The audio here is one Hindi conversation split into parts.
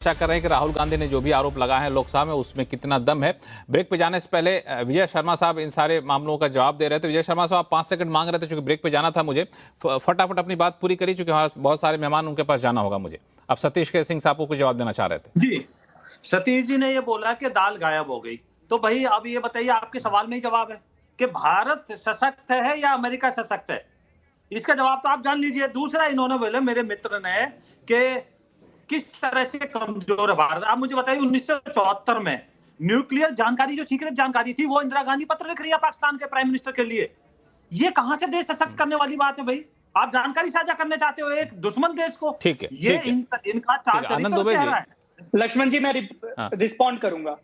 चर्चा कर रहे हैं कि राहुल गांधी ने जो भी आरोप लगाए हैं लोकसभा में उसमें कितना दम है। ब्रेक पे जाने से पहले विजय शर्मा साहब इन सारे मामलों का जवाब दे रहे थे। विजय शर्मा साहब, आप 5 सेकंड मांग रहे थे, क्योंकि ब्रेक पे जाना था मुझे, फटाफट अपनी बात पूरी करिए, क्योंकि हमारे बहुत सारे मेहमान उनके पास जाना होगा मुझे। अब सतीश के सिंह साहब को कुछ जवाब देना चाह रहे थे। जी, सतीश जी ने ये बोला कि दाल गायब हो गई, तो भाई अब ये बताइए, आपके सवाल में ही जवाब है कि भारत सशक्त है या अमेरिका सशक्त है। इसका जवाब तो आप जान लीजिए। दूसरा इन्होंने बोले मेरे मित्र ने कि किस तरह से कमजोर है भारत। आप मुझे बताइए 1974 में न्यूक्लियर जानकारी, जो सीक्रेट जानकारी थी, वो इंदिरा गांधी पत्र लिख रही है पाकिस्तान के प्राइम मिनिस्टर के लिए। ये कहां से देश सशक्त करने वाली बात है भाई? आप जानकारी साझा करने चाहते हो एक दुश्मन देश को। ठीक है, ये इनका चाल चरित्र कह रहा है। लक्ष्मण जी, मैं रिस्पॉन्ड करूंगा।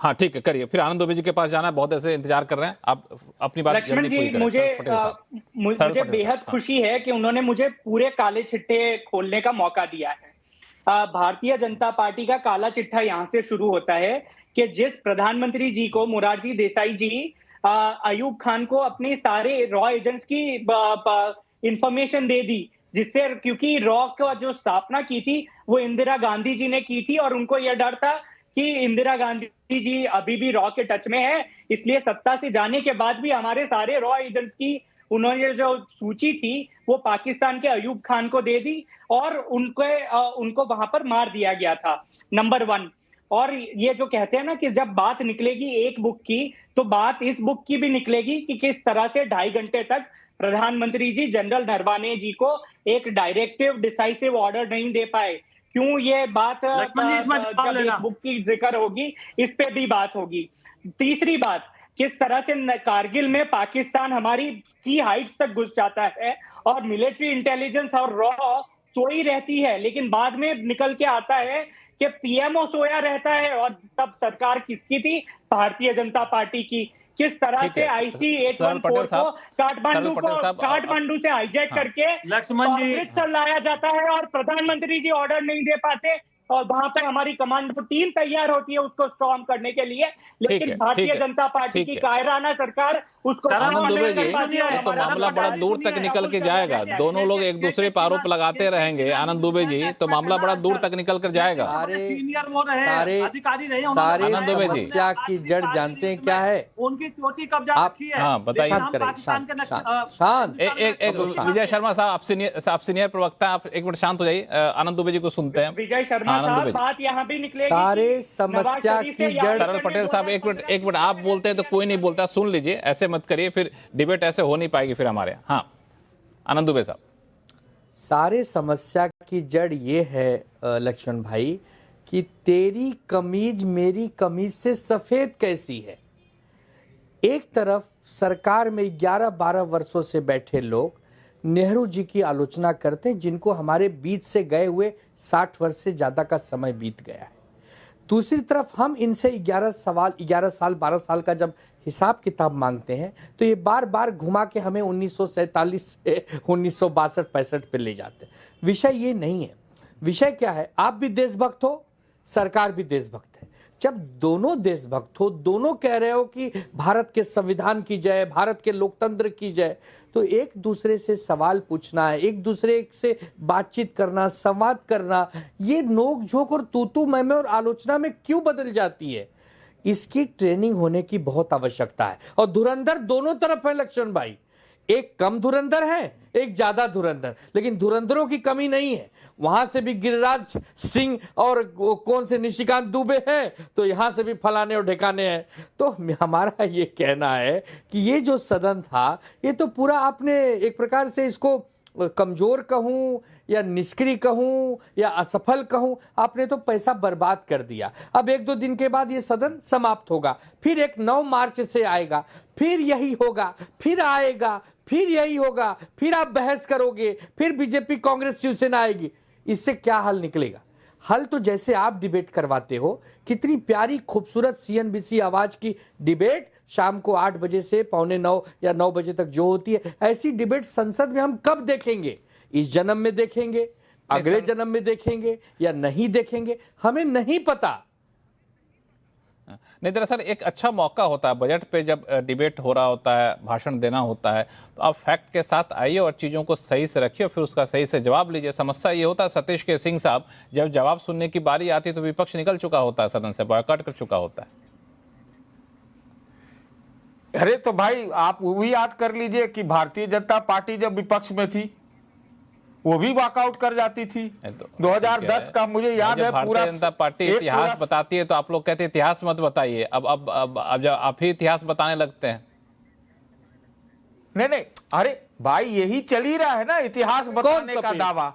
हाँ ठीक है, करिए। फिर आनंद दुबे जी के पास जाना है, बहुत ऐसे इंतजार कर रहे हैं। आप अपनी बात लक्ष्मण जी, मुझे बेहद खुशी है कि उन्होंने मुझे पूरे काले चिट्ठे खोलने का मौका दिया है। भारतीय जनता पार्टी का काला चिट्ठा यहां से शुरू होता है कि जिस प्रधानमंत्री जी को मोरारजी देसाई जी अयूब खान को अपने सारे रॉ एजेंट्स की इंफॉर्मेशन दे दी, जिससे, क्योंकि रॉ का जो स्थापना की थी वो इंदिरा गांधी जी ने की थी और उनको यह डर था कि इंदिरा गांधी जी अभी भी रॉ के टच में है, इसलिए सत्ता से जाने के बाद भी हमारे सारे रॉ एजेंट्स की उन्होंने जो सूची थी वो पाकिस्तान के अयूब खान को दे दी और उनको वहां पर मार दिया गया था, नंबर 1। और ये जो कहते हैं ना कि जब बात निकलेगी एक बुक की, तो बात इस बुक की भी निकलेगी कि किस तरह से 2.5 घंटे तक प्रधानमंत्री जी जनरल नरवाने जी को एक डायरेक्टिव डिसाइसिव ऑर्डर नहीं दे पाए। क्यों ये बात जब इस बुक की जिक्र होगी इस पे भी बात होगी। तीसरी बात, किस तरह से कारगिल में पाकिस्तान हमारी की हाइट्स तक घुस जाता है और मिलिट्री इंटेलिजेंस और रॉ सोई रहती है, लेकिन बाद में निकल के आता है कि पीएमओ सोया रहता है। और तब सरकार किसकी थी? भारतीय जनता पार्टी की। किस तरह से IC-814 को काठमांडू से हाईजैक करके अमृतसर लाया जाता है और प्रधानमंत्री जी ऑर्डर नहीं दे पाते और वहां पर हमारी कमांड टीम तैयार होती है उसको स्टॉर्म करने के लिए, लेकिन भारतीय जनता पार्टी की कायराना सरकार उसको। आनंद दुबे जी, तो मामला बड़ा दूर तक निकल के जाएगा। दोनों लोग एक दूसरे पर आरोप लगाते रहेंगे। आनंद दुबे जी, तो मामला बड़ा दूर तक निकल कर जाएगा। सीनियर वो रहे, अधिकारी रहे, आनंद दुबे जी समस्या की जड़ जानते हैं क्या है? उनकी चोटी कब्जा रखी है। हाँ बताइए। शांत। विजय शर्मा साहब, आप सीनियर प्रवक्ता, आप एक मिनट शांत हो जाइए। आनंद दुबे जी को सुनते हैं। विजय शर्मा साहब, बात यहाँ भी निकलेगी। सारे समस्या की जड़। सरल पटेल साहब, एक मिनट आप बोलते हैं तो कोई नहीं बोलता, सुन लीजिए, ऐसे मत करिए, फिर डिबेट ऐसे हो नहीं पाएगी फिर हमारे। हाँ आनंद दुबे साहब, सारे समस्या की जड़ ये है लक्ष्मण भाई कि तेरी कमीज मेरी कमीज से सफेद कैसी है। एक तरफ सरकार में 11-12 वर्षों से बैठे लोग नेहरू जी की आलोचना करते हैं, जिनको हमारे बीच से गए हुए 60 वर्ष से ज़्यादा का समय बीत गया है। दूसरी तरफ हम इनसे 11 साल 12 साल का जब हिसाब किताब मांगते हैं तो ये बार बार घुमा के हमें 1947 से 1962-65 पे ले जाते हैं। विषय ये नहीं है। विषय क्या है? आप भी देशभक्त हो, सरकार भी देशभक्त है। जब दोनों देशभक्त हो, दोनों कह रहे हो कि भारत के संविधान की जय, भारत के लोकतंत्र की जय, तो एक दूसरे से सवाल पूछना है, एक दूसरे से बातचीत करना, संवाद करना, ये नोक झोंक और तू मैं और आलोचना में क्यों बदल जाती है? इसकी ट्रेनिंग होने की बहुत आवश्यकता है। और धुरंधर दोनों तरफ है लक्ष्मण भाई, एक कम धुरंधर है, एक ज्यादा धुरंधर, लेकिन धुरंधरों की कमी नहीं है। वहां से भी गिरिराज सिंह और कौन से निशिकांत दुबे हैं, तो यहां से भी फलाने और ढेकाने हैं। तो हमारा ये कहना है कि ये जो सदन था, ये तो पूरा आपने एक प्रकार से इसको कमजोर कहूं या निष्क्रिय कहूं या असफल कहूं, आपने तो पैसा बर्बाद कर दिया। अब 1-2 दिन के बाद ये सदन समाप्त होगा, फिर एक 9 मार्च से आएगा, फिर यही होगा, फिर आएगा, फिर यही होगा, फिर आप बहस करोगे, फिर बीजेपी कांग्रेस शिवसेना आएगी। इससे क्या हल निकलेगा? हल तो जैसे आप डिबेट करवाते हो, कितनी प्यारी खूबसूरत CNBC आवाज की डिबेट शाम को 8 बजे से 8:45 या 9 बजे तक जो होती है, ऐसी डिबेट संसद में हम कब देखेंगे? इस जन्म में देखेंगे, अगले जन्म में देखेंगे या नहीं देखेंगे, हमें नहीं पता। नहीं, दरअसल एक अच्छा मौका होता है बजट पे, जब डिबेट हो रहा होता है, भाषण देना होता है, तो आप फैक्ट के साथ आइए और चीज़ों को सही से रखिए और फिर उसका सही से जवाब लीजिए। समस्या ये होता है सतीश के सिंह साहब, जब जवाब सुनने की बारी आती है तो विपक्ष निकल चुका होता है, सदन से बॉयकॉट कर चुका होता है। अरे तो भाई आप वो भी याद कर लीजिए कि भारतीय जनता पार्टी जब विपक्ष में थी वो भी वॉकआउट कर जाती थी। तो 2010 का मुझे याद है पूरा। भारतीय जनता पार्टी इतिहास बताती है तो आप लोग कहते हैं इतिहास मत बताइए। अब जब आप ही इतिहास बताने लगते हैं। नहीं, अरे भाई यही चल ही रहा है ना, इतिहास बताने का दावा।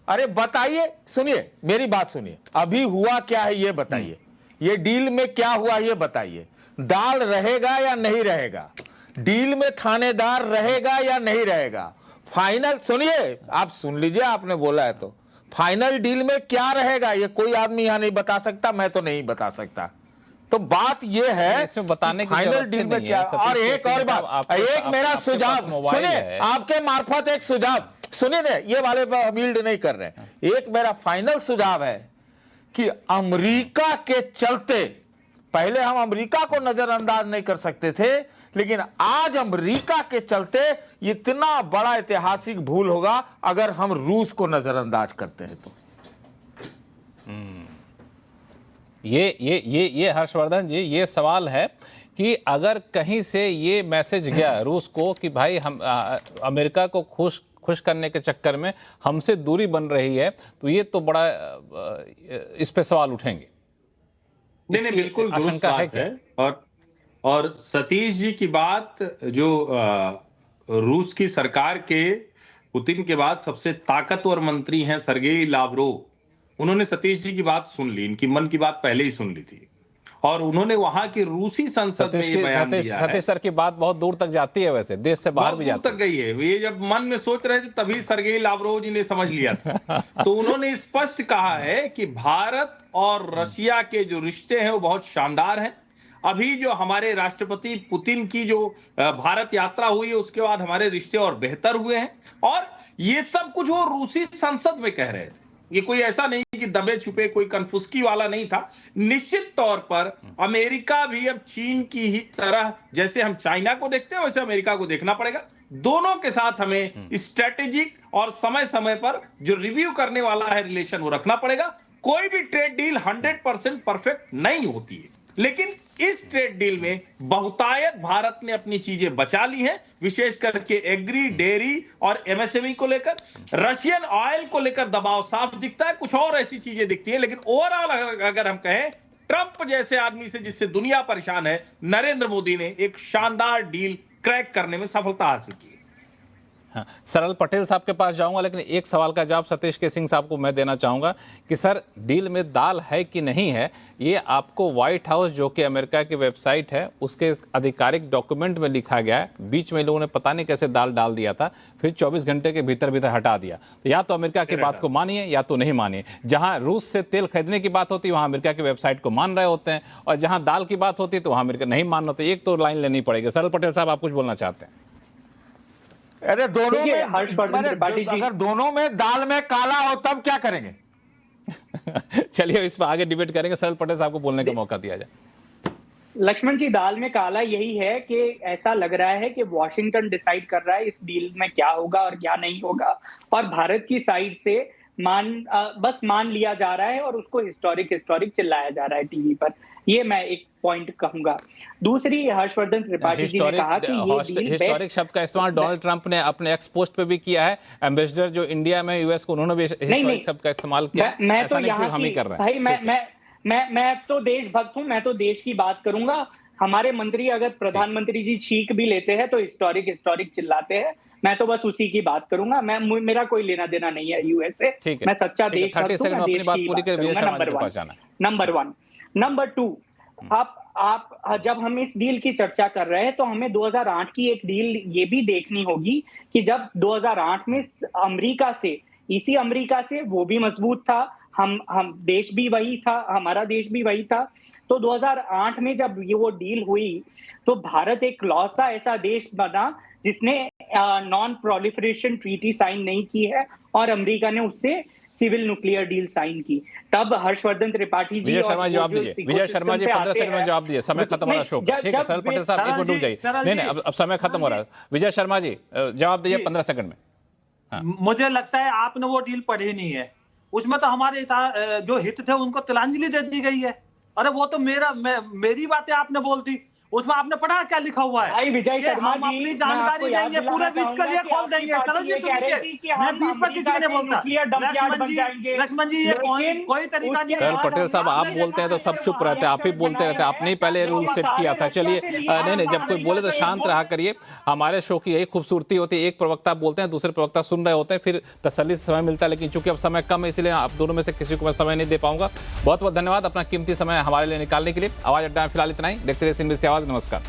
अरे बताइए, सुनिए मेरी बात सुनिए, अभी हुआ क्या है ये बताइए, ये डील में क्या हुआ ये बताइए। दाल रहेगा या नहीं रहेगा, डील में थानेदार रहेगा या नहीं रहेगा, फाइनल सुनिए, आप सुन लीजिए, आपने बोला है तो फाइनल डील में क्या रहेगा ये कोई आदमी यहां नहीं बता सकता, मैं तो नहीं बता सकता। तो बात ये है इसमें बताने की फाइनल डील में क्या। और एक और बात, एक मेरा सुझाव सुनिए, आपके मार्फत एक सुझाव सुनिए ना, ये वाले मील्ड नहीं कर रहे। एक मेरा फाइनल सुझाव है कि अमेरिका के चलते, पहले हम अमेरिका को नजरअंदाज नहीं कर सकते थे, लेकिन आज अमेरिका के चलते इतना बड़ा ऐतिहासिक भूल होगा अगर हम रूस को नजरअंदाज करते हैं तो। ये हर्षवर्धन जी, ये सवाल है कि अगर कहीं से ये मैसेज गया रूस को कि भाई हम अमेरिका को खुश करने के चक्कर में हमसे दूरी बन रही है, तो ये तो बड़ा इस पे सवाल उठेंगे। नहीं, बिल्कुल दुरुस्त बात है। और सतीश जी की बात, जो रूस की सरकार के पुतिन के बाद सबसे ताकतवर मंत्री हैं सर्गेई लावरोव, उन्होंने सतीश जी की बात सुन ली, इनकी मन की बात पहले ही सुन ली थी, और उन्होंने वहां की रूसी संसद में ये बयान दिया है। सतीश सर की बात बहुत दूर तक जाती है, वैसे देश से बाहर भी जाती है, तक गई है। ये जब मन में सोच रहे थे तभी सर्गेई लावरोव जी ने समझ लिया था। तो उन्होंने स्पष्ट कहा है कि भारत और रशिया के जो रिश्ते हैं वो बहुत शानदार हैं। अभी जो हमारे राष्ट्रपति पुतिन की जो भारत यात्रा हुई है उसके बाद हमारे रिश्ते और बेहतर हुए हैं, और ये सब कुछ वो रूसी संसद में कह रहे थे। ये कोई ऐसा नहीं कि दबे छुपे कोई कन्फुस्की वाला नहीं था। निश्चित तौर पर अमेरिका भी अब चीन की ही तरह, जैसे हम चाइना को देखते हैं वैसे अमेरिका को देखना पड़ेगा। दोनों के साथ हमें स्ट्रेटेजिक और समय समय पर जो रिव्यू करने वाला है रिलेशन वो रखना पड़ेगा। कोई भी ट्रेड डील 100% परफेक्ट नहीं होती है, लेकिन इस ट्रेड डील में बहुतायत भारत ने अपनी चीजें बचा ली हैं, विशेष करके एग्री, डेयरी और एमएसएमई को लेकर। रशियन ऑयल को लेकर दबाव साफ दिखता है, कुछ और ऐसी चीजें दिखती हैं, लेकिन ओवरऑल अगर हम कहें, ट्रंप जैसे आदमी से जिससे दुनिया परेशान है, नरेंद्र मोदी ने एक शानदार डील क्रैक करने में सफलता हासिल की। हाँ, सरल पटेल साहब के पास जाऊंगा, लेकिन एक सवाल का जवाब सतीश के सिंह साहब को मैं देना चाहूंगा कि सर, डील में दाल है कि नहीं है, ये आपको व्हाइट हाउस, जो कि अमेरिका की वेबसाइट है, उसके आधिकारिक डॉक्यूमेंट में लिखा गया है। बीच में लोगों ने पता नहीं कैसे दाल डाल दिया था, फिर 24 घंटे के भीतर भीतर हटा दिया। तो या तो अमेरिका की बात को मानिए या तो नहीं मानिए। जहां रूस से तेल खरीदने की बात होती है वहां अमेरिका की वेबसाइट को मान रहे होते हैं, और जहां दाल की बात होती है तो वहां अमेरिका नहीं मान रहे होते। एक तो लाइन लेनी पड़ेगी। सरल पटेल साहब, आप कुछ बोलना चाहते हैं? अरे दोनों में, अगर दोनों में दाल में काला हो तब क्या करेंगे? चलिए इस पर आगे डिबेट करेंगे। सरल पटेल साहब को बोलने का मौका दिया जाए। लक्ष्मण जी, दाल में काला यही है कि ऐसा लग रहा है कि वॉशिंगटन डिसाइड कर रहा है इस डील में क्या होगा और क्या नहीं होगा, और भारत की साइड से बस मान लिया जा रहा है और उसको हिस्टोरिक चिल्लाया जा रहा है टीवी पर। ये मैं एक पॉइंट कहूंगा। दूसरी, हर्षवर्धन त्रिपाठी जी ने कहा कि ये हिस्टोरिक शब्द का इस्तेमाल डोनाल्ड ट्रंप ने अपने एक्स पोस्ट पे भी किया है। एम्बेसडर जो इंडिया में यूएस को, उन्होंने भी हिस्टोरिक शब्द का इस्तेमाल किया। मैं तो यहाँ हम ही कर रहे हैं भाई, मैं तो देशभक्त हूँ, मैं तो देश की बात करूंगा। हमारे मंत्री अगर प्रधानमंत्री जी छींक भी लेते हैं तो हिस्टोरिक चिल्लाते हैं। मैं तो बस उसी की बात करूंगा। मेरा कोई लेना देना नहीं है यूएस से। मैं सच्चा देशभक्त हूँ, देश की बात करूंगा। Number one. नंबर टू, आप जब हम इस डील की चर्चा कर रहे हैं तो हमें 2008 की एक डील ये भी देखनी होगी कि जब 2008 में इसी अमेरिका से वो भी मजबूत था, हम देश भी वही था, हमारा देश भी वही था। तो 2008 में जब ये वो डील हुई तो भारत एक लौता ऐसा देश बना जिसने नॉन प्रोलिफरेशन ट्रीटी साइन नहीं की है, और अमेरिका ने उससे सिविल न्यूक्लियर डील साइन की, तब हर्षवर्धन त्रिपाठी जी विजय शर्मा जी जवाब दीजिए, विजय शर्मा जी 15 सेकंड में जवाब दीजिए, समय खत्म हो रहा है शो का। ठीक है सरल पटेल साहब, एक मिनट रुक जाइए, नहीं अब समय खत्म हो रहा है। विजय शर्मा जी जवाब दीजिए 15 सेकंड में। मुझे लगता है आपने वो डील पढ़ी नहीं है, उसमें तो हमारे जो हित थे उनको तिलांजलि दे दी गई है। अरे वो तो मेरी बातें आपने बोल दी, उसमें आपने पढ़ा क्या लिखा हुआ है? भाई विजय शर्मा हम अपनी जानकारी देंगे, पूरे विश्व के लिए खोल देंगे। सरल जी सुनिए, मैं बीच पर किसी को नहीं बोलता। लक्ष्मण जी ये कोई तरीका नहीं है। सरल पटेल साहब आप बोलते हैं तो सब चुप रहते हैं, आप ही बोलते रहते हैं, आपने ही पहले रूल सेट किया था। चलिए नहीं जब कोई बोले तो शांत रहा करिए। हमारे शो की यही खूबसूरती होती है, एक प्रवक्ता बोलते हैं, दूसरे प्रवक्ता सुन रहे होते हैं, फिर तसल्ली से समय मिलता है। लेकिन चूंकि अब समय कम है इसलिए आप दोनों में से किसी को मैं समय नहीं दे पाऊंगा। बहुत बहुत धन्यवाद अपना कीमती समय हमारे लिए निकालने के लिए। आवाज अड्डा में फिलहाल इतना ही। देखते रहिए CNBC आवाज। नमस्कार।